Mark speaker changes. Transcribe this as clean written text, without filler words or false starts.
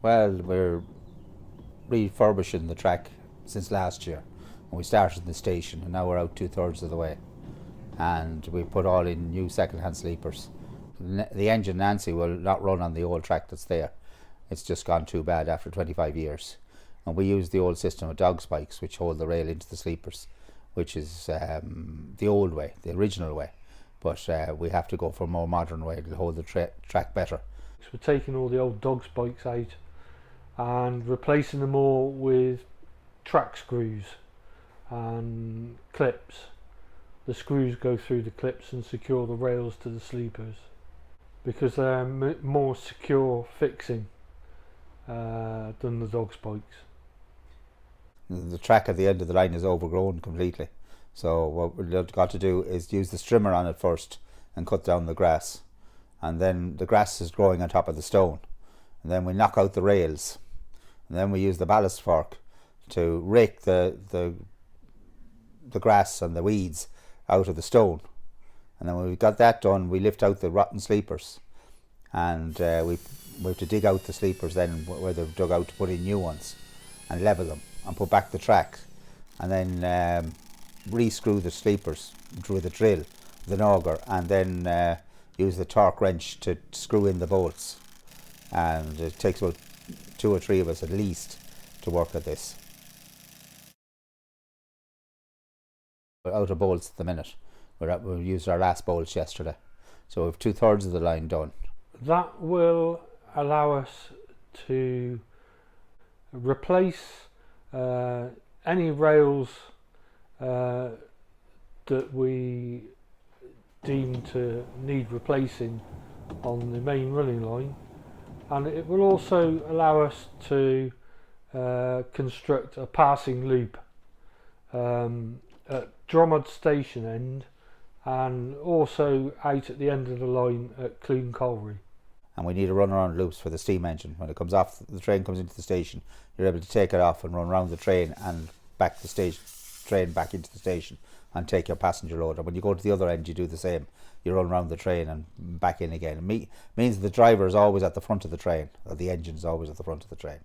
Speaker 1: Well, we're refurbishing the track since last year. We started in the station and now we're out 2/3 of the way. And we put all in new second-hand sleepers. The engine Nancy will not run on the old track that's there. It's just gone too bad after 25 years. And we use the old system of dog spikes which hold the rail into the sleepers, which is the old way, the original way. But we have to go for a more modern way to hold the track better.
Speaker 2: So we're taking all the old dog spikes out and replacing them all with track screws and clips. The screws go through the clips and secure the rails to the sleepers because they're more secure fixing than the dog spikes.
Speaker 1: The track at the end of the line is overgrown completely, so what we've got to do is use the strimmer on it first and cut down the grass, and then the grass is growing on top of the stone, and then we knock out the rails, and then we use the ballast fork to rake the grass and the weeds out of the stone. And then when we've got that done, we lift out the rotten sleepers, and we have to dig out the sleepers then where they're dug out to put in new ones and level them and put back the track, and then re-screw the sleepers with a drill, with an auger, and then use the torque wrench to screw in the bolts. And it takes about 2 or 3 of us at least to work at this. We're out of bolts at the minute. We used our last bolts yesterday, so we've 2/3 of the line done.
Speaker 2: That will allow us to replace any rails that we deem to need replacing on the main running line, and it will also allow us to construct a passing loop at Dromod station end and also out at the end of the line at Clune Colliery.
Speaker 1: And we need to run around loops for the steam engine. When it comes off, the train comes into the station, you're able to take it off and run around the train and back the train back into the station and take your passenger load. And when you go to the other end, you do the same. You run around the train and back in again. It means the driver is always at the front of the train, or the engine is always at the front of the train.